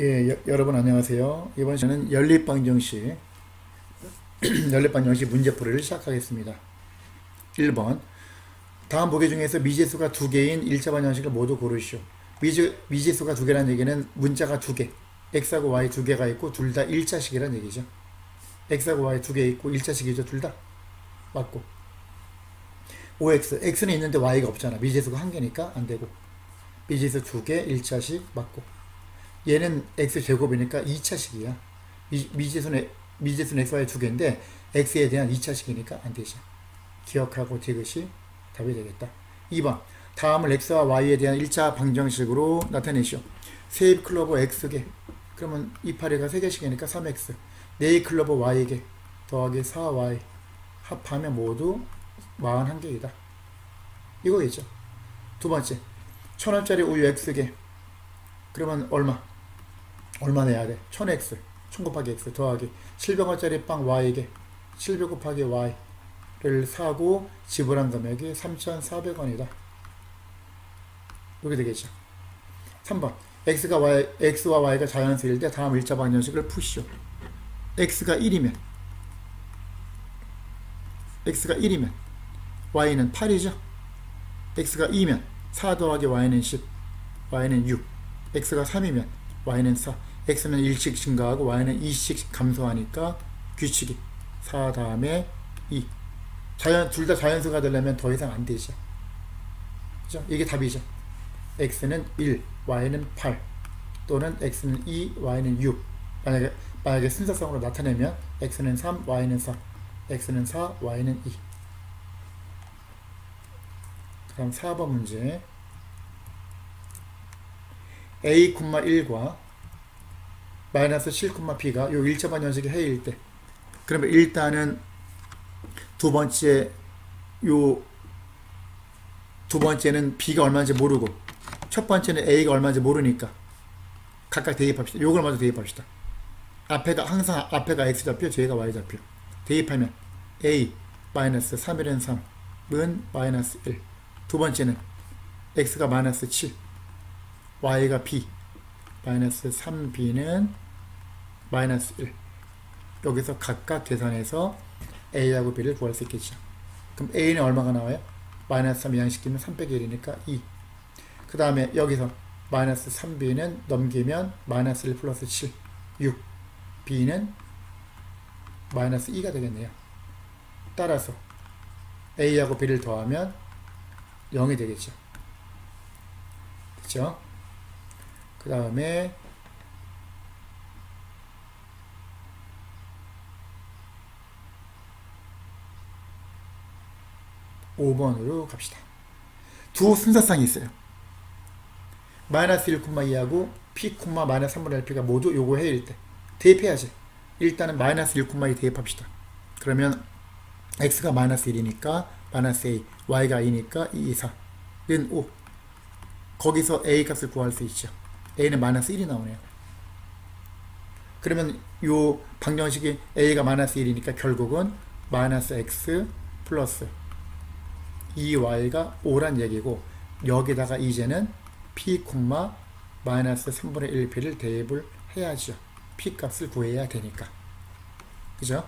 예, 여러분 안녕하세요. 이번 시간은 연립방정식 연립방정식 문제풀이를 시작하겠습니다. 1번 다음 보기 중에서 미지수가 두 개인 1차 방정식을 모두 고르시오. 미지수가 두 개라는 얘기는 문자가 두 개, x하고 y 두 개가 있고 둘 다 1차식이라는 얘기죠. x하고 y 두 개 있고 1차식이죠. 둘 다 맞고 5x, x는 있는데 y가 없잖아. 미지수가 한 개니까 안 되고 미지수 두 개, 1차식 맞고 얘는 x제곱이니까 2차식이야. 미지수는 xy 두 개인데 x에 대한 2차식이니까 안 되죠. 기억하고 디귿이 답이 되겠다. 2번 다음을 x와 y에 대한 1차 방정식으로 나타내시오. 세입 클로버 x개 그러면 2파리가 3개씩이니까 3x 4입 클로버 y개 더하기 4y 합하면 모두 41개이다. 이거겠죠. 두 번째 1000원짜리 우유 x개 그러면 얼마 내야 돼? 1000x 1000 곱하기 x 더하기 700원짜리 빵 y개 700 곱하기 y를 사고 지불한 금액이 3,400원이다. 이렇게 되겠죠. 3번 x와 y가 자연수일 때 다음 1차 방정식을 푸시오. x가 1이면 y는 8이죠. x가 2면 4 더하기 y는 10 y는 6 x가 3이면 y는 4 x는 1씩 증가하고 y는 2씩 감소하니까 규칙이 4 다음에 2 둘 다 자연수가 되려면 더 이상 안 되죠. 그죠? 이게 답이죠. x는 1 y는 8 또는 x는 2 y는 6 만약에 순서성으로 나타내면 x는 3 y는 4 x는 4 y는 2. 그럼 4번 문제 a, 1과 마이너스 7, b가 요 1차 방정식의 해일 때 그러면 일단은 두 번째는 b가 얼마인지 모르고 첫 번째는 a가 얼마인지 모르니까 각각 대입합시다. 요걸 먼저 대입합시다. 항상 앞에가 x좌표 뒤에가 y좌표 대입하면 a 마이너스 3일은 3은 마이너스 1 두 번째는 x가 마이너스 7 y가 b 마이너스 3b는 마이너스 1 여기서 각각 계산해서 a하고 b를 구할 수 있겠죠. 그럼 a는 얼마가 나와요? 마이너스 3 이항시키면 3 빼기 1이니까 2. 그 다음에 여기서 마이너스 3b는 넘기면 마이너스 1 플러스 7 6 b는 마이너스 2가 되겠네요. 따라서 a하고 b를 더하면 0이 되겠죠. 그쵸? 그 다음에 5번으로 갑시다. 두 순서쌍이 있어요. 마이너스 1, 2하고 p, 마이너스 3분의 1p가 모두 요거 해일 때 대입해야지. 일단은 마이너스 1, 2 대입합시다. 그러면 x가 마이너스 1이니까 마이너스 a, y가 2니까 2, 4는 5. 거기서 a 값을 구할 수 있죠. a는 마이너스 1이 나오네요. 그러면 요 방정식이 a가 마이너스 1이니까 결국은 마이너스 x 플러스 2y가 5란 얘기고 여기다가 이제는 p, 마이너스 3분의 1p를 대입을 해야죠. p 값을 구해야 되니까. 그죠?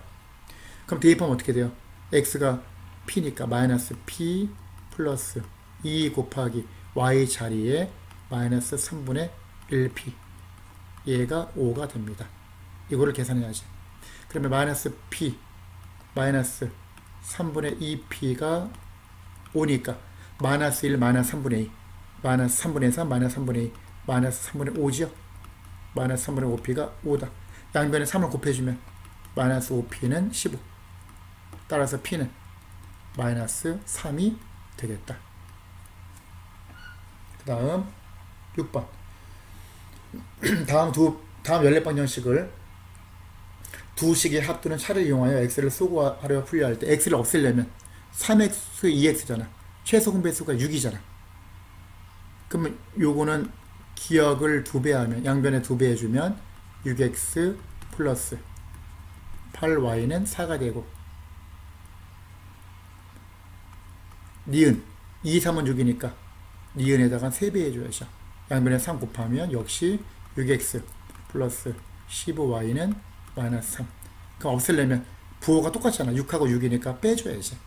그럼 대입하면 어떻게 돼요? x가 p니까 마이너스 p 플러스 2 곱하기 y 자리에 마이너스 3분의 1p 얘가 5가 됩니다. 이거를 계산해야지. 그러면 마이너스 p 마이너스 3분의 2p가 5니까 마이너스 1 마이너스 3분의 2 마이너스 3분의 3 마이너스 3분의 2 마이너스 3분의 5지요. 마이너스 3분의 5p가 5다. 양변에 3을 곱해주면 마이너스 5p는 15 따라서 p는 마이너스 3이 되겠다. 그 다음 6번 다음 연립방정식을 두 식의 합 또는 차를 이용하여 x를 소거하려 풀이할 때 x를 없애려면 3x, 2x잖아. 최소 공배수가 6이잖아. 그러면 요거는 기억을 2배 하면 양변에 2배 해주면 6x 플러스 8y는 4가 되고 니은 2, 3은 6이니까 니은에다가 3배 해줘야죠. 양변에 3 곱하면 역시 6x 플러스 15y는 마이너스 3. 그럼 없애려면 부호가 똑같잖아. 6하고 6이니까 빼줘야지.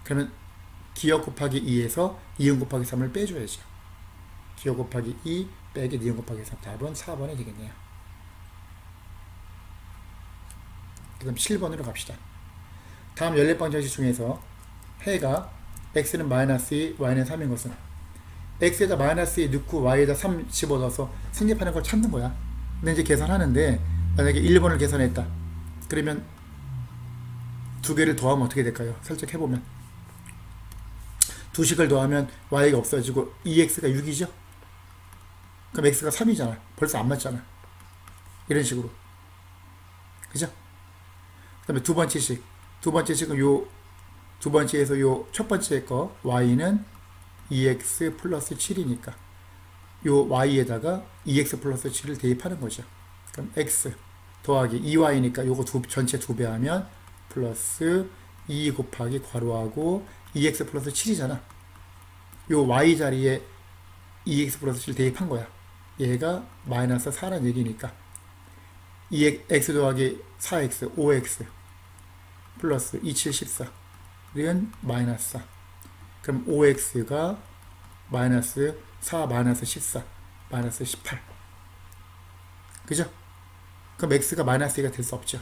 그러면 기억 곱하기 2에서 니은 곱하기 3을 빼줘야죠. 기억 곱하기 2 빼기 니은 곱하기 3. 답은 4번이 되겠네요. 그럼 7번으로 갑시다. 다음 14번 정식 중에서 해가 x는 마이너스 2, y는 3인 것은 x에다 마이너스 2 넣고 y에다 3 집어넣어서 승립하는 걸 찾는 거야. 근데 이제 계산하는데 만약에 1번을 계산했다. 그러면 두 개를 더하면 어떻게 될까요? 살짝 해보면 두 식을 더하면 y가 없어지고 2x가 6이죠? 그럼 x가 3이잖아. 벌써 안 맞잖아. 이런 식으로. 그죠? 그 다음에 두 번째 식. 두 번째 식은 요 두 번째에서 요 첫 번째 거 y는 2x 플러스 7이니까 요 y에다가 2x 플러스 7을 대입하는 거죠. 그럼 x 더하기 2y니까 요거 전체 2배 하면 플러스 2 곱하기 괄호하고 2x 플러스 7이잖아. 요 y 자리에 2x 플러스 7 대입한 거야. 얘가 마이너스 4라는 얘기니까 2x 더하기 4x 5x 플러스 27 14는 마이너스 4. 그럼 5x가 마이너스 4 마이너스 14 마이너스 18. 그죠? 그럼 x가 마이너스 2가 될 수 없죠.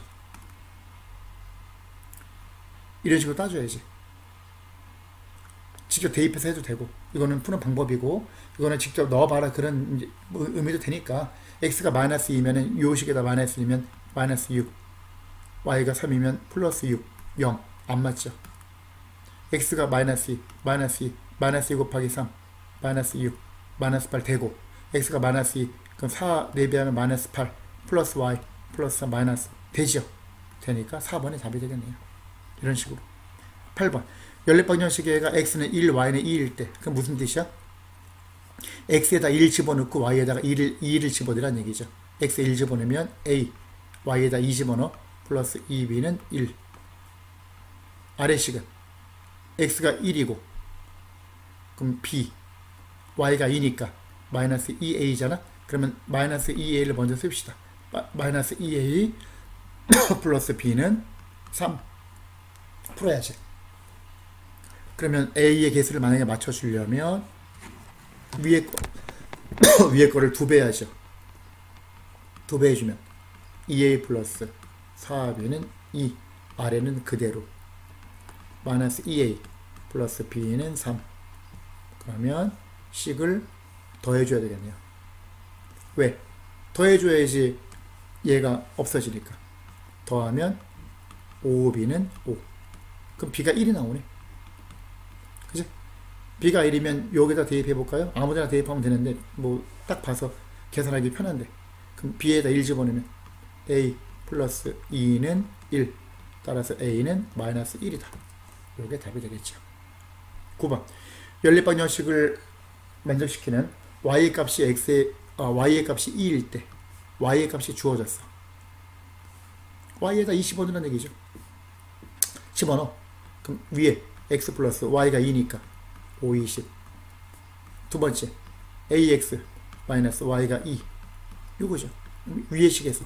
이런 식으로 따져야지. 직접 대입해서 해도 되고, 이거는 푸는 방법이고, 이거는 직접 넣어봐라 그런 의미도 되니까 x가 마이너스 2면은 요 식에다 마이너스 2면 마이너스 6, y가 3이면 플러스 6, 0 안 맞죠. x가 마이너스 2, 마이너스 2, 마이너스 2 곱하기 3, 마이너스 6, 마이너스 8 되고, x가 마이너스 2, 그럼 4 4배하면 마이너스 8, 플러스 y, 플러스 3, 마이너스 되죠. 되니까 4번이 답이 되겠네요. 이런 식으로. 8번. 연립방 정식의 애가 x는 1, y는 2일 때. 그럼 무슨 뜻이야? x에다 1 집어넣고 y에다가 2를 집어넣으란 얘기죠. x에 1 집어넣으면 a, y에다 2 집어넣어. 플러스 2b는 1. 아래식은 x가 1이고 그럼 b, y가 2니까 마이너스 2a잖아. 그러면 마이너스 2a를 먼저 씁시다. 마이너스 2a 플러스 b는 3 풀어야지. 그러면 a의 개수를 만약에 맞춰주려면 위에 거를 2배 해야죠. 2배 해주면 2a 플러스 4b는 2, 아래는 그대로 마이너스 2a 플러스 b는 3. 그러면 식을 더해줘야 되겠네요. 왜? 더해줘야지 얘가 없어지니까. 더하면 5b는 5. 그럼 b가 1이 나오네. 그죠? b가 1이면 여기다 대입해볼까요? 아무데나 대입하면 되는데 뭐 딱 봐서 계산하기 편한데, 그럼 b에다 1 집어넣으면 a 플러스 2는 1, 따라서 a는 마이너스 1이다. 요게 답이 되겠죠. 9번. 연립방 정식을 만족시키는 y의 값이 y의 값이 2일 때 y의 값이 주어졌어. y에다 20 집어넣는 얘기죠. 집어넣어. 그럼 위에 x 플러스 y가 2니까 5, 20. 두 번째 ax 마이너스 y가 2. 요거죠. 위에 식에서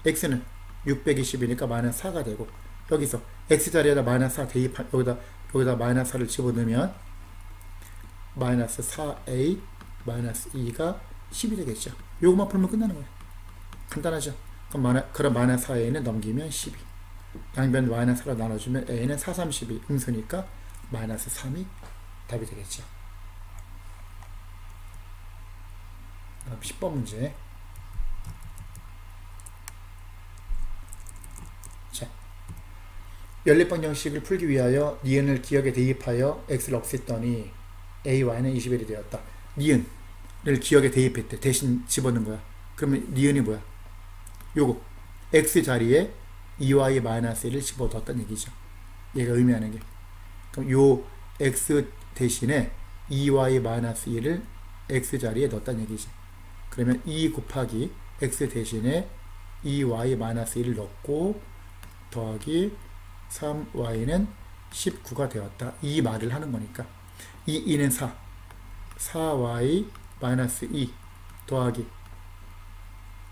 x는 620이니까 마이너스 4가 되고, 여기서 x자리에다 마이너스 4 대입한, 여기다 마이너스 4를 집어넣으면 마이너스 4a 마이너스 2가 10이 되겠죠. 요것만 풀면 끝나는 거예요. 간단하죠. 그럼 마이너스 4a는 넘기면 12. 양변 마이너스 4로 나눠주면 a는 4, 32 음수니까 마이너스 3이 답이 되겠죠. 그럼 10번 문제. 자, 연립방 정식을 풀기 위하여 니은을 기억에 대입하여 x를 없앴더니 a, y는 21이 되었다. 니은을 기억에 대입했대. 대신 집어넣은 거야. 그러면 니은이 뭐야? 요거 x 자리에 2y 마이너스 1을 집어넣었다는 얘기죠. 얘가 의미하는 게. 그럼 요 x 대신에 2y 마이너스 1을 x 자리에 넣었다는 얘기지. 그러면 2 곱하기 x 대신에 2y 마이너스 1을 넣고 더하기 3y는 19가 되었다. 이 말을 하는 거니까. 2는 4. 4y 마이너스 2 더하기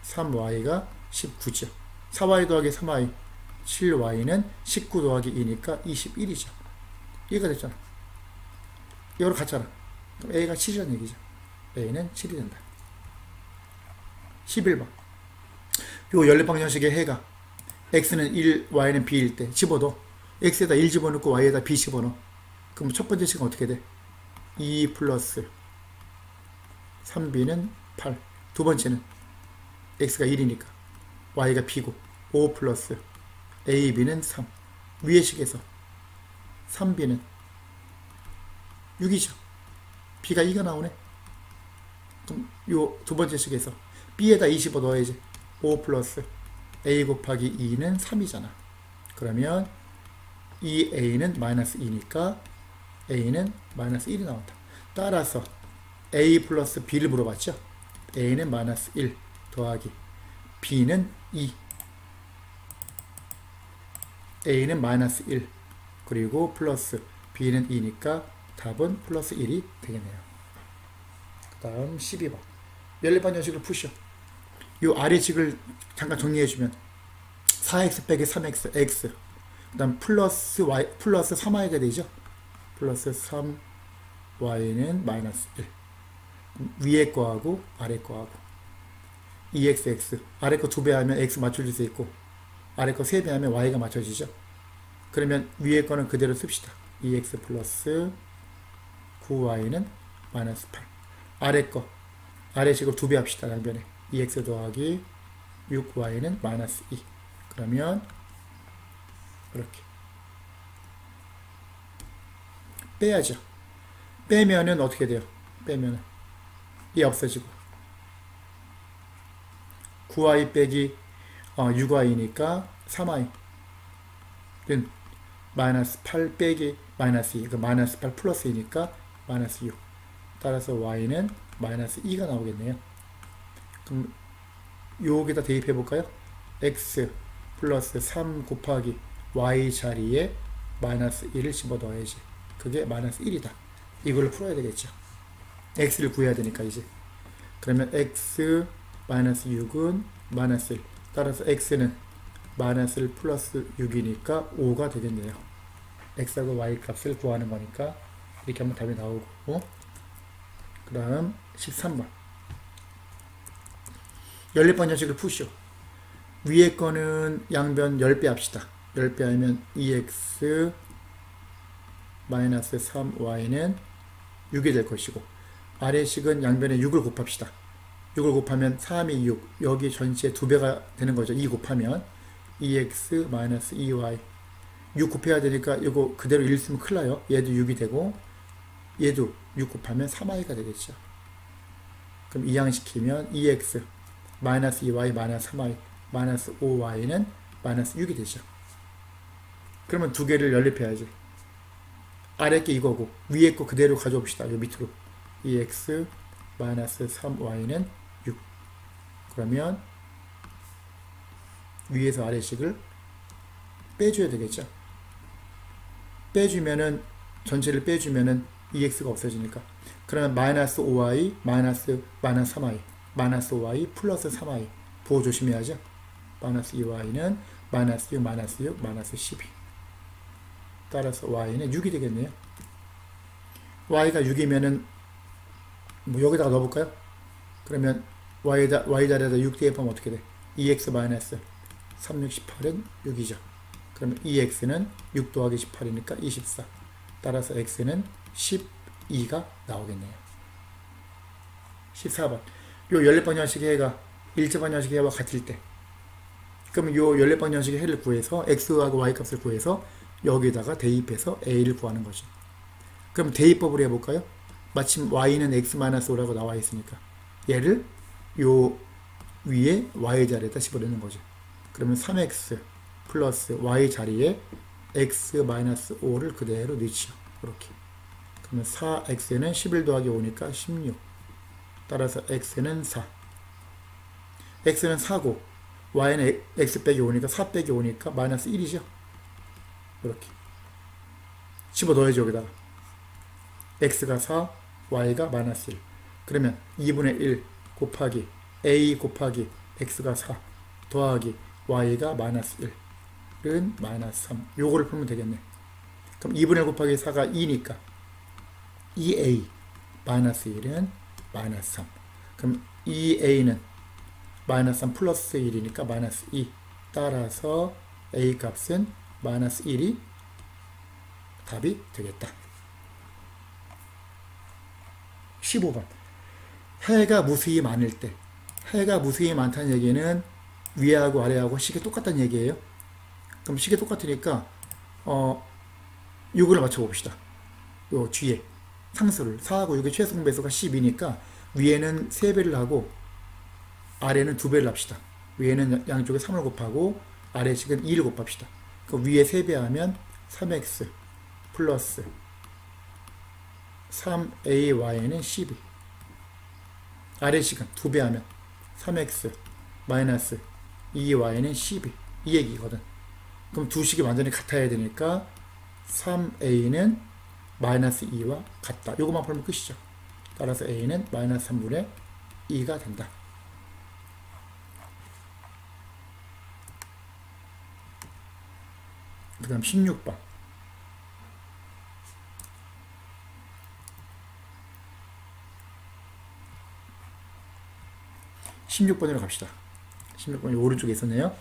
3y가 19죠. 4y 더하기 3y 7y는 19 더하기 2니까 21이죠. 이해가 됐잖아. 이거로 같잖아. 그럼 a가 7이라는 얘기죠. a는 7이 된다. 11번. 요 연립방정식의 해가 x는 1, y는 b일 때 집어넣어. x에다 1 집어넣고 y에다 b 집어넣어. 그럼 첫 번째 식은 어떻게 돼? 2 플러스 3b는 8. 두 번째는 x가 1이니까 y가 b고 5 플러스 ab는 3. 위의 식에서 3b는 6이죠. b가 2가 나오네. 그럼 요 두 번째 식에서 b에다 20을 넣어야지. 5 플러스 a 곱하기 2는 3이잖아. 그러면 2a는 마이너스 2니까 a는 마이너스 1이 나온다. 따라서 a 플러스 b를 물어봤죠. a는 마이너스 1 더하기 b는 2, a는 마이너스 1 그리고 플러스 b는 2니까 답은 플러스 1이 되겠네요. 그 다음 12번 연립방정식을 푸시오. 이 아래 식을 잠깐 정리해주면 4x 빼기 3x x 그 다음 플러스 y 플러스 3y가 되죠. 플러스 3y는 마이너스 1. 위에 거하고 아래 거하고 2xx 아래 거 2배 하면 x 맞춰줄 수 있고 아래 거 3배 하면 y가 맞춰지죠. 그러면 위에 거는 그대로 씁시다. 2x 플러스 9y는 마이너스 8. 아래 거 아래 식을 2배 합시다. 양변에 2x 더하기 6y는 마이너스 2. 그러면 이렇게 빼야죠. 빼면은 어떻게 돼요? 빼면은 이 없어지고 9y 빼기 6y니까 3y 는 마이너스 8 빼기 마이너스 2 그러니까 마이너스 8 플러스 2니까 마이너스 6. 따라서 y는 마이너스 2가 나오겠네요. 그럼 여기다 대입해 볼까요? x 플러스 3 곱하기 y 자리에 마이너스 1을 집어넣어야지. 그게 마이너스 1이다. 이걸로 풀어야 되겠죠. x를 구해야 되니까 이제. 그러면 x 마이너스 6은 마이너스 1. 따라서 x는 마이너스 1 플러스 6이니까 5가 되겠네요. x하고 y 값을 구하는 거니까 이렇게 하면 답이 나오고, 그 다음 13번 연립방정식을 푸시오. 위에 거는 양변 10배 합시다. 10배 하면 2x 마이너스 3y는 6이 될 것이고 아래 식은 양변에 6을 곱합시다. 6을 곱하면 3이 6 여기 전체 2배가 되는 거죠. 2 곱하면 2x 마이너스 2y 6 곱해야 되니까 이거 그대로 1 쓰면 큰일 나요. 얘도 6이 되고 얘도 6 곱하면 3y가 되겠죠. 그럼 이항시키면 2x 마이너스 2y 마이너스 3y 마이너스 5y는 마이너스 6이 되죠. 그러면 두 개를 연립해야지. 아래 게 이거고 위에 거 그대로 가져옵시다. 요 밑으로 2x 마이너스 3y는 6. 그러면 위에서 아래식을 빼줘야 되겠죠. 빼주면은 전체를 빼주면은 2x가 없어지니까 그러면 마이너스 5y 마이너스 3y 마이너스 5y 플러스 3y 보호 조심해야죠. 마이너스 2y는 마이너스 6 마이너스 6 마이너스 12. 따라서 y는 6이 되겠네요. y가 6이면은 뭐 여기다가 넣어볼까요? 그러면 y 자리에다 6 대입하면 어떻게 돼? 2x 마이너스 3, 6, 18은 6이죠. 그러면 2x는 6 더하기 18이니까 24. 따라서 x는 12가 나오겠네요. 14번 요 연립방정식의 해가 일체방정식의 해와 같을 때 그러면 요 연립방정식의 해를 구해서 x하고 y 값을 구해서 여기다가 대입해서 a를 구하는 거죠. 그럼 대입법으로 해볼까요? 마침 y는 x-5라고 나와 있으니까 얘를 요 위에 y 자리에다 집어넣는 거죠. 그러면 3x 플러스 y 자리에 x-5를 그대로 넣지요. 이렇게. 그러면 4x는 11 더하기 5니까 16. 따라서 x는 4. x는 4고 y는 x 빼기 5니까 4 빼기 5니까 마이너스 1이죠. 이렇게 집어넣어야죠. 여기다가 x가 4 y가 마이너스 1. 그러면 2분의 1 곱하기 a 곱하기 x가 4 더하기 y가 마이너스 1은 마이너스 3. 요거를 풀면 되겠네. 그럼 2분의 1 곱하기 4가 2니까 2a 마이너스 1은 마이너스 3. 그럼 2a는 마이너스 3 플러스 1이니까 마이너스 2. 따라서 a 값은 마이너스 1이 답이 되겠다. 15번. 해가 무수히 많을 때. 해가 무수히 많다는 얘기는 위하고 아래하고 식이 똑같다는 얘기예요. 그럼 식이 똑같으니까 요거를 맞춰봅시다. 요 뒤에 상수를 4하고 6의 최소 공배수가 10이니까 위에는 3배를 하고 아래는 2배를 합시다. 위에는 양쪽에 3을 곱하고 아래 식은 2를 곱합시다. 그 위에 3배 하면 3x 플러스 3ay는 12. 아래 식은 2배 하면 3x 마이너스 2y는 12. 이 얘기거든. 그럼 두 식이 완전히 같아야 되니까 3a는 마이너스 2와 같다. 요것만 풀면 끝이죠. 따라서 a는 마이너스 3분의 2가 된다. 그 다음 16번. 16번으로 갑시다. 16번이 오른쪽에 있었네요.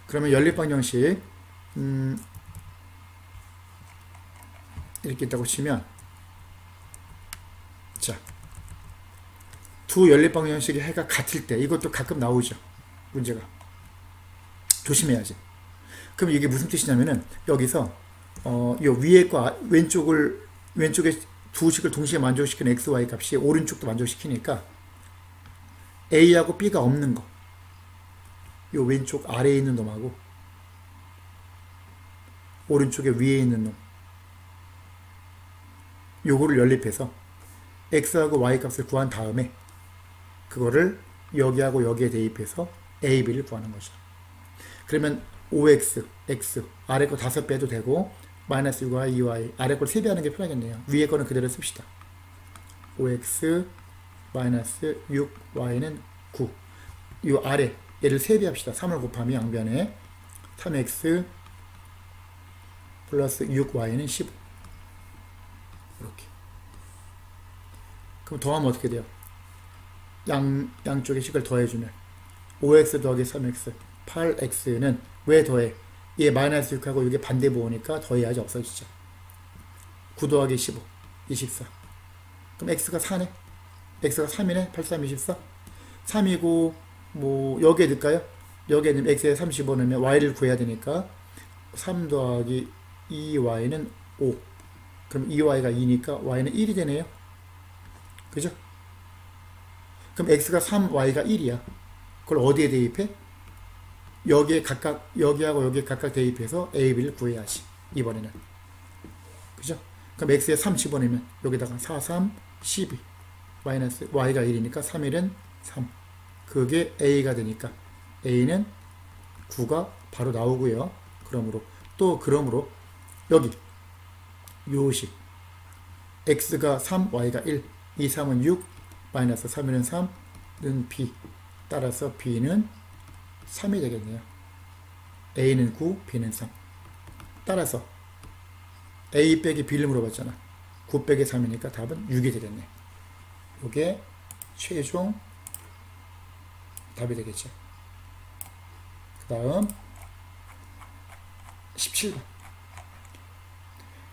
그러면 연립방정식 이렇게 있다고 치면, 자, 두 연립방정식의 해가 같을 때, 이것도 가끔 나오죠. 문제가. 조심해야지. 그럼 이게 무슨 뜻이냐면은, 여기서 요 위에 거 왼쪽에 두 식을 동시에 만족시키는 x, y 값이 오른쪽도 만족시키니까 a하고 b가 없는 거, 요 왼쪽 아래에 있는 놈하고 오른쪽에 위에 있는 놈, 요거를 연립해서 x하고 y 값을 구한 다음에 그거를 여기하고 여기에 대입해서 a, b를 구하는 거죠. 그러면 5x, x, 아래 거 5배도 되고 마이너스 6y, 2y, 아래 걸 3배 하는 게 편하겠네요. 위에 거는 그대로 씁시다. 5x 마이너스 6y는 9. 이 아래 얘를 3배 합시다. 3을 곱하면 양변에 3x 플러스 6y는 15. 이렇게. 그럼 더하면 어떻게 돼요? 양쪽의 식을 더해주면 5x 더하기 3x 8x는 왜 더해? 얘 마이너스 6하고 이게 반대 부호니까 더해야지 없어지죠. 9 더하기 15 24. 그럼 x가 4네. x가 3이네. 8, 3, 24. 3이고 뭐 여기에 넣을까요? 여기에 넣으면 x에 35 넣으면 y를 구해야 되니까 3 더하기 2y는 5. 그럼 2y가 2니까 y는 1이 되네요. 그죠? 그럼 x가 3, y가 1이야. 그걸 어디에 대입해? 여기에 각각, 여기하고 여기에 각각 대입해서 a, b를 구해야지. 이번에는. 그죠? 그럼 x에 3 집어넣으면 여기다가 4, 3, 12. 마이너스 y가 1이니까 3, 1은 3. 그게 a가 되니까 a는 9가 바로 나오고요. 그러므로 여기 요식 x가 3, y가 1. 이 3은 6, 마이너스 3, 1은 3는 b. 따라서 b는 3이 되겠네요. a는 9, b는 3. 따라서 a 빼기 b를 물어봤잖아. 9 빼기 3이니까 답은 6이 되겠네. 이게 최종 답이 되겠죠. 그 다음 17번.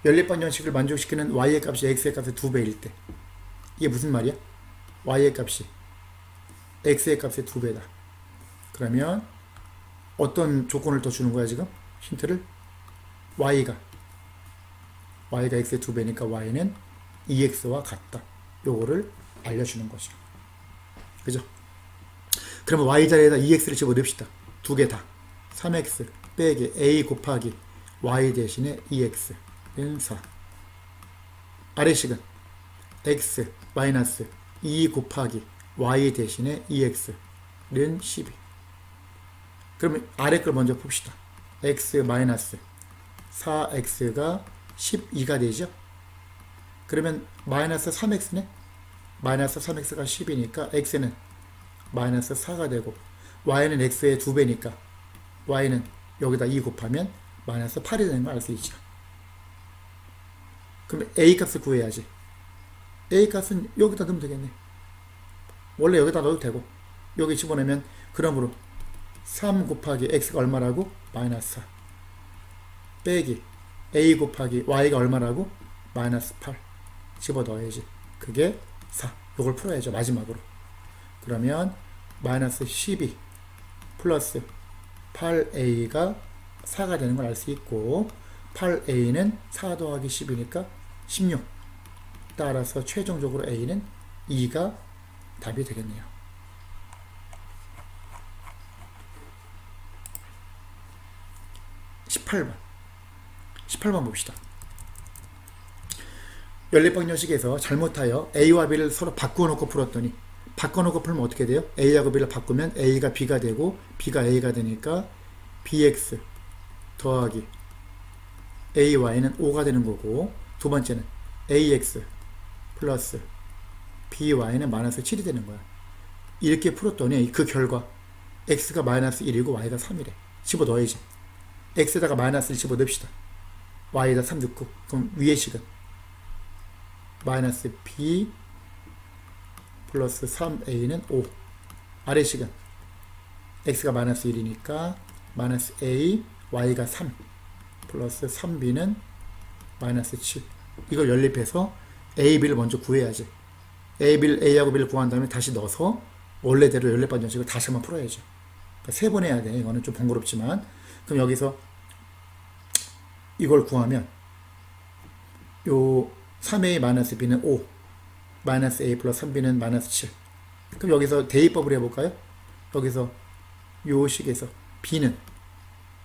연립방정식을 만족시키는 y의 값이 x의 값의 2배일 때, 이게 무슨 말이야? y의 값이 x의 값의 2배다. 그러면 어떤 조건을 더 주는 거야 지금? 힌트를? y가 x의 2배니까 y는 2x와 같다. 요거를 알려주는 거죠. 그죠? 그러면 y 자리에다 2x를 집어넣읍시다. 두 개 다. 3x 빼기 a 곱하기 y 대신에 2x는 4. 아래식은 x 마이너스 2 곱하기 y 대신에 2x는 12. 그러면 아래 걸 먼저 봅시다. x 마이너스 4x가 12가 되죠. 그러면 마이너스 3x네. 마이너스 3x가 10이니까 x는 마이너스 4가 되고 y는 x의 2배니까 y는 여기다 2 곱하면 마이너스 8이 되는 걸 알 수 있죠. 그럼 a 값을 구해야지. a 값은 여기다 넣으면 되겠네. 원래 여기다 넣어도 되고 여기 집어넣으면 그러므로 3 곱하기 x가 얼마라고? 마이너스 4 빼기 a 곱하기 y가 얼마라고? 마이너스 8 집어넣어야지. 그게 4. 이걸 풀어야죠. 마지막으로. 그러면 마이너스 12 플러스 8a가 4가 되는 걸 알 수 있고 8a는 4 더하기 10이니까 16. 따라서 최종적으로 a는 2가 답이 되겠네요. 18번 봅시다. 연립방정식에서 잘못하여 a와 b를 서로 바꿔놓고 풀었더니 바꿔놓고 풀면 어떻게 돼요? a하고 b를 바꾸면 a가 b가 되고 b가 a가 되니까 bx 더하기 ay는 5가 되는 거고 두 번째는 ax 플러스 by는 마이너스 7이 되는 거야. 이렇게 풀었더니 그 결과 x가 마이너스 1이고 y가 3이래. 집어넣어야지. x에다가 마이너스 1 집어넣읍시다. y에다 3 넣고 그럼 위의 식은 마이너스 b 플러스 3a는 5 아래 식은 x가 마이너스 1이니까 마이너스 a y가 3 플러스 3b는 마이너스 7 이걸 연립해서 a, b를 먼저 구해야지. a하고 b를 구한 다음에 다시 넣어서 원래대로 연립방정식을 다시 한번 풀어야죠. 그러니까 3번 해야 돼. 이거는 좀 번거롭지만 그럼 여기서 이걸 구하면 요 3a 마이너스 b는 5 마이너스 a 플러스 3b는 마이너스 7 그럼 여기서 대입법을 해볼까요? 여기서 요 식에서 b는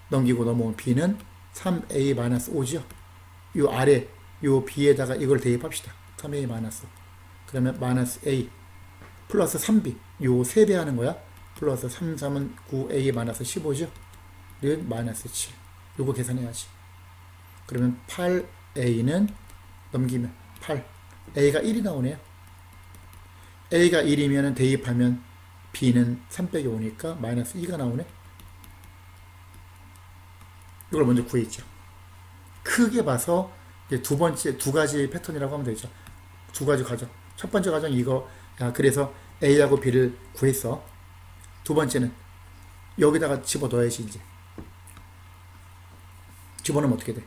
넘기고 넘어온 b는 3a 마이너스 5죠. 요 아래 요 b에다가 이걸 대입합시다. 3a 마이너스 그러면 마이너스 a 플러스 3b 요 3배 하는 거야. 플러스 3, 3은 9a 마이너스 15죠. 는 마이너스 7 요거 계산해야지. 그러면 8a는 넘기면 8 a가 1이 나오네요. a가 1이면 대입하면 b는 3 빼기 5니까 마이너스 2가 나오네. 이걸 먼저 구했죠. 크게 봐서 이제 두 번째 두 가지 패턴이라고 하면 되죠. 두 가지 과정. 첫 번째 과정 이거 그래서 a하고 b를 구했어. 두 번째는 여기다가 집어넣어야지. 이제 집어넣으면 어떻게 돼?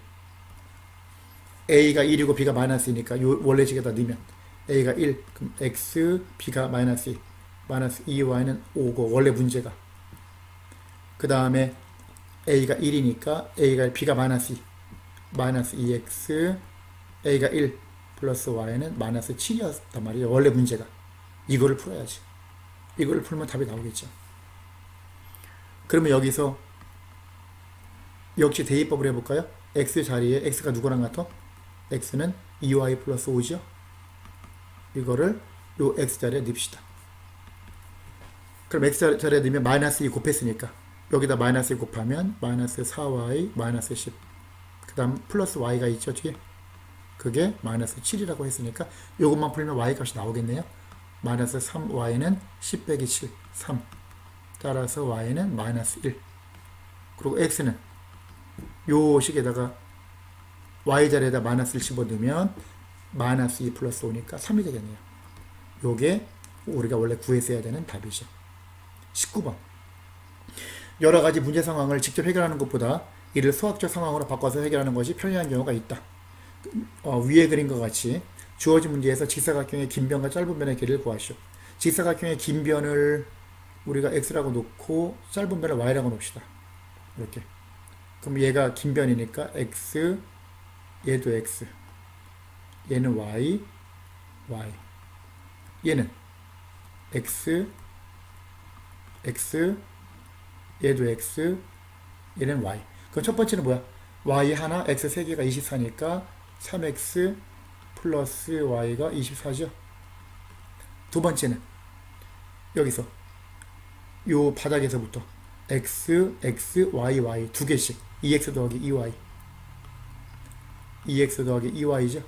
a가 1이고 b가 마이너스이니까 요 원래 식에다 넣으면 a가 1 그럼 x b가 마이너스 2 마이너스 2y는 5고 원래 문제가 그 다음에 a가 1이니까 a가 b가 마이너스 2 마이너스 2x a가 1 플러스 y는 마이너스 7이었단 말이에요. 원래 문제가 이거를 풀어야지. 이거를 풀면 답이 나오겠죠. 그러면 여기서 역시 대입법을 해볼까요? x 자리에 x가 누구랑 같아? x는 2y 플러스 5죠. 이거를 요 x 자리에 넣읍시다. 그럼 x 자리에 넣으면 마이너스 2 곱했으니까 여기다 마이너스 2 곱하면 마이너스 4y 마이너스 10 그 다음 플러스 y가 있죠 뒤에. 그게 마이너스 7이라고 했으니까 요것만 풀면 y 값이 나오겠네요. 마이너스 3y는 10 빼기 7 3 따라서 y는 마이너스 1 그리고 x는 요 식에다가 y자리에다 마이너스 1 집어넣으면 마이너스 2 플러스 5니까 3이 되겠네요. 요게 우리가 원래 구했어야 되는 답이죠. 19번 여러가지 문제 상황을 직접 해결하는 것보다 이를 수학적 상황으로 바꿔서 해결하는 것이 편리한 경우가 있다. 위에 그림과 같이 주어진 문제에서 직사각형의 긴 변과 짧은 변의 길이를 구하시오. 직사각형의 긴 변을 우리가 x라고 놓고 짧은 변을 y라고 놓읍시다. 이렇게. 그럼 얘가 긴 변이니까 x, 얘도 x, 얘는 y, y, 얘는 x, x, 얘도 x, 얘는 y. 그럼 첫 번째는 뭐야? y 하나, x 3개가 24니까 3x 플러스 y가 24죠. 두 번째는 여기서 요 바닥에서부터 x, x, y, y 두 개씩 2x 더하기 2y 2x 더하기 2y죠.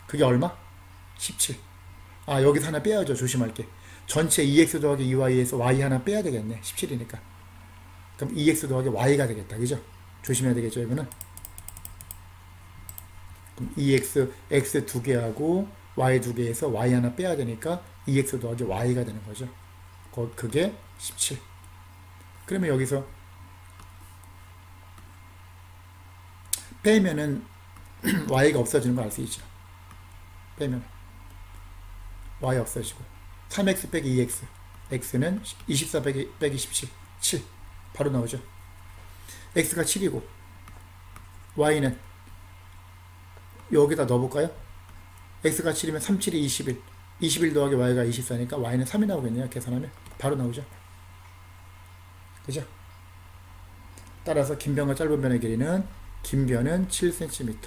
그게 얼마? 17. 아, 여기서 하나 빼야죠. 조심할 게. 전체 2x 더하기 2y에서 y 하나 빼야 되겠네. 17이니까. 그럼 2x 더하기 y가 되겠다. 그죠? 조심해야 되겠죠, 이거는. 그럼 2x, x 2개하고 y 2개에서 y 하나 빼야 되니까 2x 더하기 y가 되는 거죠. 그게 17. 그러면 여기서 빼면은 y가 없어지는 거 알 수 있죠. 빼면 y 없어지고 3x 빼기 2x, x는 24 빼기 17, 7 바로 나오죠. x가 7이고 y는 여기다 넣어볼까요? x가 7이면 3, 7이 21, 21 더하기 y가 24니까 y는 3이 나오겠네요. 계산하면 바로 나오죠. 그죠? 따라서 긴 변과 짧은 변의 길이는, 긴 변은 7cm,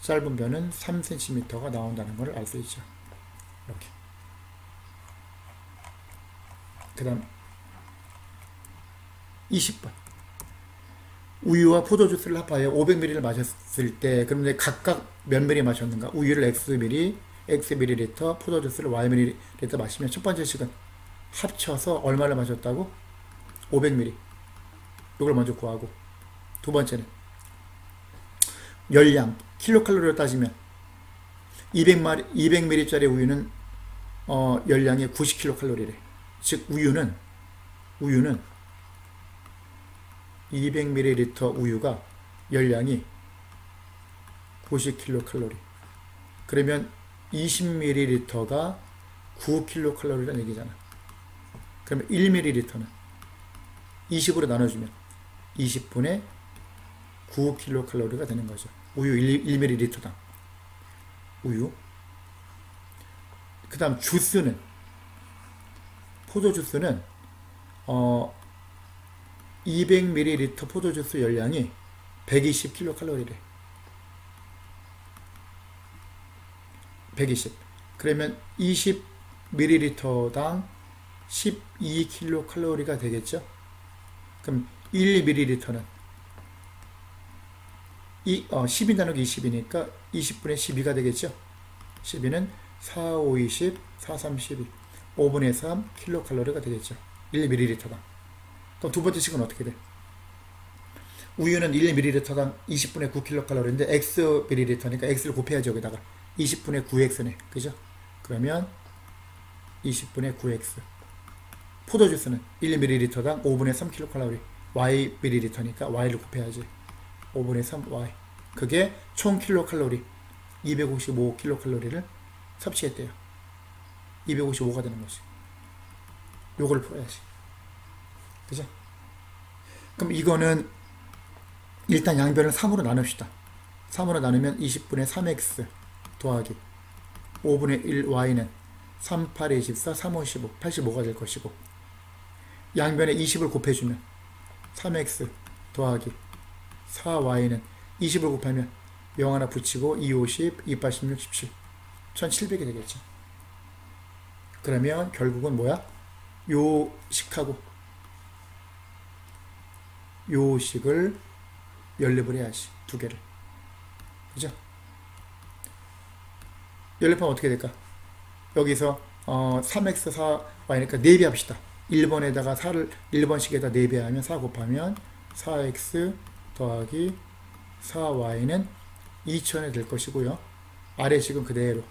짧은 변은 3cm가 나온다는 걸 알 수 있죠. 이렇게. 그 다음 20번. 우유와 포도주스를 합하여 500ml를 마셨을 때, 그런데 각각 몇 ml 마셨는가? 우유를 x ml, 포도주스를 y ml 마시면 첫 번째 식은 합쳐서 얼마를 마셨다고? 500ml. 이걸 먼저 구하고, 두 번째는 열량, 킬로칼로리로 따지면 200ml짜리 우유는 열량이 90kcal래. 즉 우유는 200ml 우유가 열량이 90kcal. 그러면 20ml가 9kcal라는 얘기잖아. 그러면 1ml는 20으로 나눠주면 20분의 9kcal가 되는 거죠. 우유 1ml당 우유. 그 다음 주스는, 포도주스는 200ml 포도주스 열량이 120kcal래. 120. 그러면 20ml당 12kcal가 되겠죠. 그럼 1ml는 12 나누기 20이니까 20분의 12가 되겠죠. 12는 4, 5, 20, 4, 3, 12, 5분의 3 킬로칼로리가 되겠죠. 1ml당. 그럼 두 번째 식은 어떻게 돼? 우유는 1ml당 20분의 9kcal인데 xml니까 x를 곱해야지. 여기다가 20분의 9x네. 그죠? 그러면 20분의 9x. 포도주스는 1ml당 5분의 3kcal, yml니까 y를 곱해야지. 5분의 3y. 그게 총 킬로칼로리 255kcal를 섭취했대요. 255가 되는 거지. 요걸 풀어야지. 그죠? 그럼 이거는 일단 양변을 3으로 나눕시다. 3으로 나누면 20분의 3x 더하기 5분의 1y는 3, 8, 24, 3, 5, 15, 85가 될 것이고, 양변에 20을 곱해주면 3x 더하기 4y는 20을 곱하면 0 하나 붙이고 2, 50, 2, 86, 17 1700이 되겠죠. 그러면 결국은 뭐야? 요 식하고 요 식을 연립을 해야지. 두 개를. 그죠? 연립하면 어떻게 될까? 여기서 3x 4y니까 4배 합시다. 1번에다가 4를 1번씩에다 4배 하면 4 곱하면 4x 더하기 4y는 2000이 될 것이고요. 아래 식은 그대로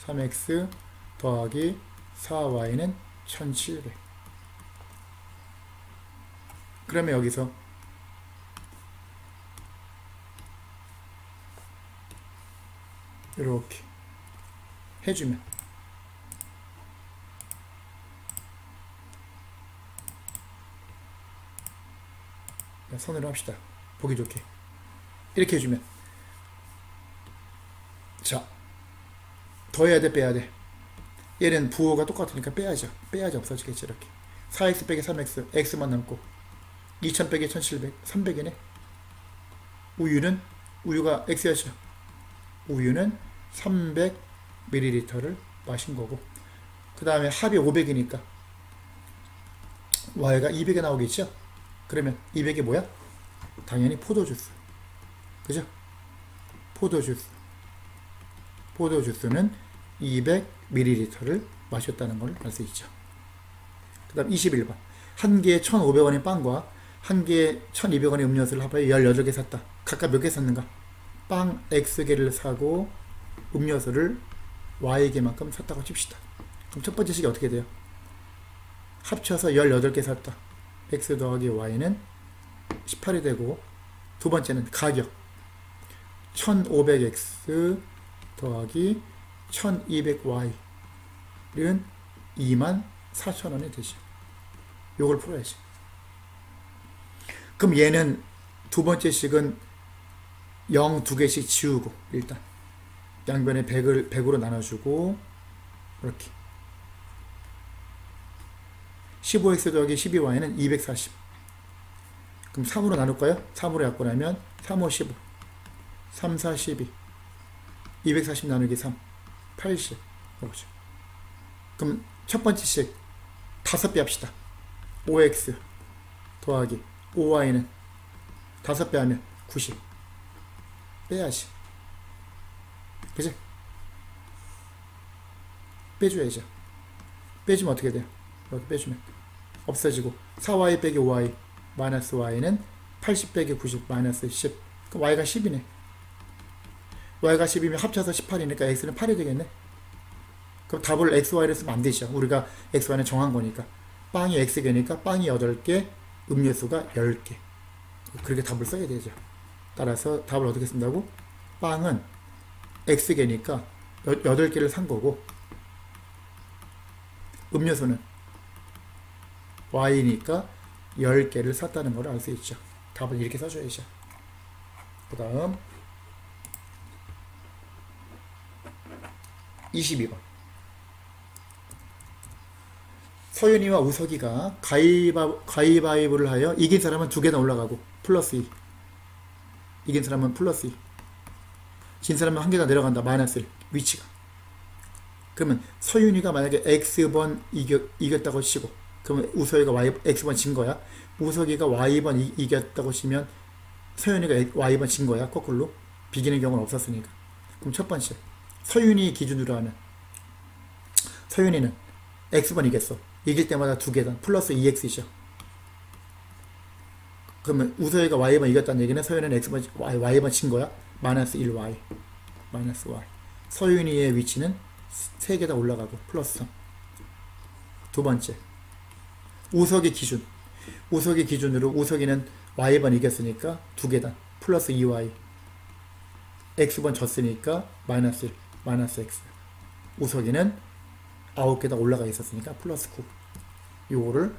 3x 더하기 4y는 1700. 그러면 여기서 이렇게 해주면 손으로 합시다. 보기 좋게 이렇게 해주면, 자, 더해야 돼 빼야 돼? 얘는 부호가 똑같으니까 빼야죠. 빼야지 없어지겠지. 이렇게 4x 빼기 3x, x만 남고 2000 빼기 1700, 300이네. 우유가 x였죠. 우유는 300ml를 마신 거고, 그 다음에 합이 500이니까 y가 200에 나오겠죠. 그러면 200이 뭐야? 당연히 포도주스. 그죠? 포도주스는 1200ml를 마셨다는 걸 알 수 있죠. 그 다음 21번. 한 개에 1,500원의 빵과 한 개에 1,200원의 음료수를 합하여 18개 샀다. 각각 몇 개 샀는가? 빵 X개를 사고 음료수를 Y개만큼 샀다고 칩시다. 그럼 첫 번째 식이 어떻게 돼요? 합쳐서 18개 샀다. X 더하기 Y는 18이 되고, 두 번째는 가격 1500X 더하기 1200Y는 24,000원이 되죠. 요걸 풀어야지. 그럼 얘는 두 번째 식은 0 두 개씩 지우고, 일단 양변에 100으로 나눠주고, 이렇게 15x 더하기 12y는 240. 그럼 3으로 나눌까요? 3으로 약분하면 3, 5, 15 3, 4, 12 240 나누기 3 80. 해보죠. 그럼 첫 번째 식 5배 합시다. 5x 더하기 5y는 5배 하면 90. 빼야지. 그치? 빼줘야죠. 빼주면 어떻게 돼요? 이렇게 빼주면 없어지고 4y 빼기 5y 마이너스 y는 80 빼기 90 마이너스 10. 그럼 y가 10이네. y가 10이면 합쳐서 18이니까 x는 8이 되겠네. 그럼 답을 xy를 쓰면 안 되죠. 우리가 xy는 정한 거니까. 빵이 x개니까 빵이 8개, 음료수가 10개. 그렇게 답을 써야 되죠. 따라서 답을 어떻게 쓴다고? 빵은 x개니까 8개를 산 거고, 음료수는 y니까 10개를 샀다는 걸 알 수 있죠. 답을 이렇게 써줘야죠. 그 다음 22번. 서윤이와 우석이가 가위바위보를 하여 이긴 사람은 2개나 올라가고 플러스 2, 이긴 사람은 플러스 2, 진 사람은 1개나 내려간다. 마이너스 1. 위치가. 그러면 서윤이가 만약에 X번 이겼다고 치고, 그러면 우석이가 X번 진 거야. 우석이가 Y번 이겼다고 치면 서윤이가 Y번 진 거야. 거꾸로. 비기는 경우는 없었으니까. 그럼 첫 번째, 서윤이 기준으로 하면 서윤이는 X번 이겼어. 이길 때마다 2개다. 플러스 2X이죠. 그러면 우석이가 Y번 이겼다는 얘기는 서윤이는 X번, Y번 진 거야. 마이너스 1Y. 마이너스 Y. 서윤이의 위치는 3개 다 올라가고 플러스 3. 두 번째, 우석이 기준. 우석이 기준으로 우석이는 Y번 이겼으니까 2개다. 플러스 2Y. X번 졌으니까 마이너스 1. 마이너스 X. 우석이는 9개 다 올라가 있었으니까 플러스 9. 요거를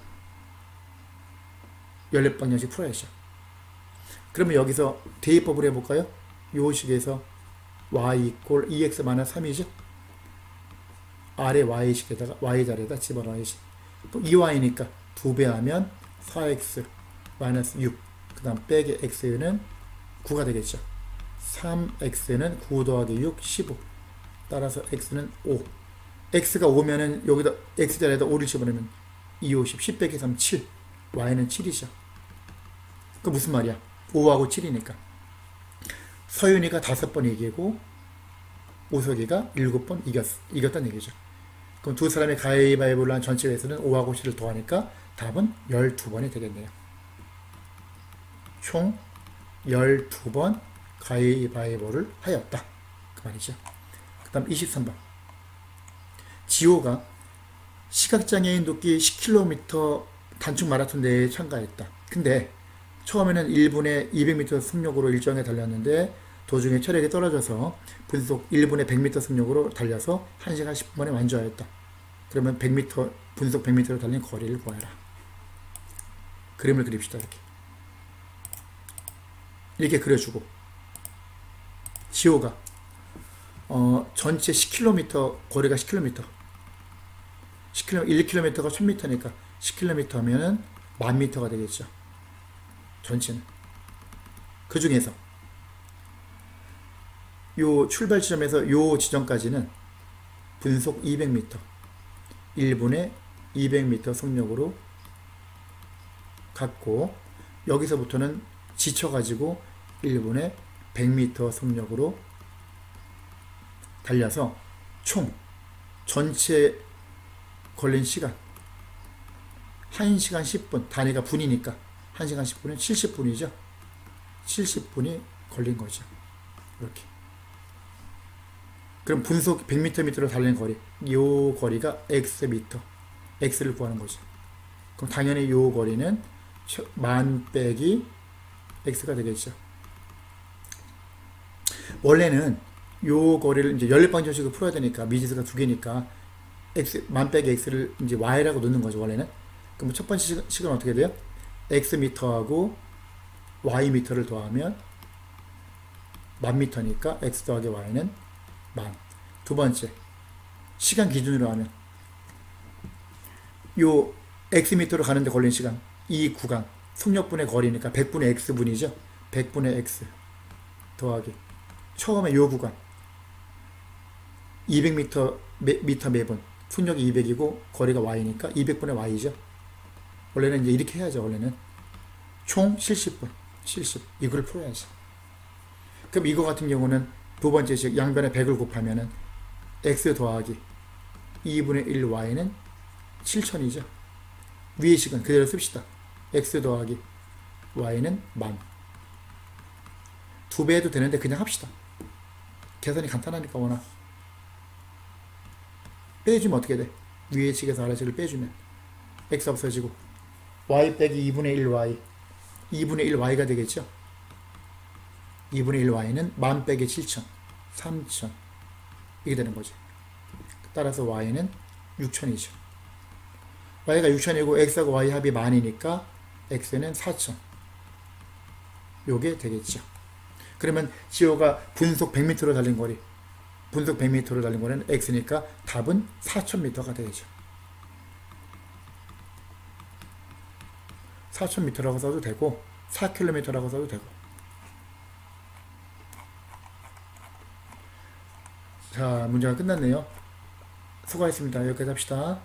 14방정식 풀어야죠. 그러면 여기서 대입법을 해볼까요? 요 식에서 y 이꼴 2x 마이너스 3이죠? 아래 y식에다가 y자리에다 집어넣어야지. 또 2y니까 2배 하면 4x 마이너스 6. 그 다음 빼기 x는 9가 되겠죠. 3x는 9 더하기 6, 15. 따라서 x는 5. x가 5면은 여기다 x자리에다 5를 집어넣으면 2, 50, 10 빼기 3, 7. y는 7이죠. 그 무슨 말이야? 5하고 7이니까. 서윤이가 5번 이기고 우석이가 7번 이겼다는 얘기죠. 그럼 두 사람의 가위바위보를 한 전체 횟수는 5하고 7을 더하니까 답은 12번이 되겠네요. 총 12번 가위바위보를 하였다. 그 말이죠. 그 다음 23번. 지호가 시각장애인 돕기 10km 단축 마라톤 대회에 참가했다. 근데 처음에는 1분에 200m 속력으로 일정에 달렸는데 도중에 체력이 떨어져서 분속 1분에 100m 속력으로 달려서 1시간 10분에 완주하였다. 그러면 100m, 분속 100m로 달린 거리를 구하라. 그림을 그립시다. 이렇게 그려주고, 지호가 전체 10km, 거리가 10km, 1km가 1000m니까 10km 하면은 10,000m가 되겠죠. 전체는. 그 중에서 요 출발 지점에서 요 지점까지는 분속 200m, 1분에 200m 속력으로 갔고, 여기서부터는 지쳐가지고 1분에 100m 속력으로 달려서 총 전체 걸린 시간 1시간 10분, 단위가 분이니까 1시간 10분은 70분이죠. 70분이 걸린 거죠. 이렇게. 그럼 분속 100m 밑으로 달리는 거리, 요 거리가 xm, x를 구하는 거죠. 그럼 당연히 요 거리는 만 빼기 x가 되겠죠. 원래는 요 거리를 이제 연립방정식을 풀어야 되니까 미지수가 두 개니까 x 만 빼기 x를 이제 y라고 놓는 거죠. 원래는. 그럼 첫 번째 식은 어떻게 돼요? x 미터하고 y 미터를 더하면 만 미터니까 x 더하기 y는 만. 두 번째 시간 기준으로 하면 요 x 미터로 가는데 걸린 시간, 이 구간 속력분의 거리니까 100분의 x분이죠. 100분의 x 더하기 처음에 요 구간 200m 미터 매분, 속력이 200이고 거리가 y니까 200분의 y죠. 원래는 이제 이렇게 해야죠. 원래는 총 70분 70 이걸 풀어야지. 그럼 이거 같은 경우는 두 번째 식 양변에 100을 곱하면은 x 더하기 2분의 1 y는 7000이죠. 위의 식은 그대로 씁시다. x 더하기 y는 만. 두 배 해도 되는데 그냥 합시다. 계산이 간단하니까 워낙. 빼주면 어떻게 돼? 위의 식에서 아래식을 빼주면 x 없어지고 y 빼기 2분의 1y 2분의 1y가 되겠죠. 2분의 1y는 만 빼기 7000 3000 이게 되는 거지. 따라서 y는 6000이죠. y가 6000이고 x하고 y 합이 만이니까 x는 4000 요게 되겠죠. 그러면 지호가 분속 100m로 달린 거리, 분속 100m로 달린 거리는 x니까 답은 4000m가 되겠죠. 4000m라고 써도 되고 4km라고 써도 되고. 자, 문제가 끝났네요. 수고하셨습니다. 여기까지 합시다.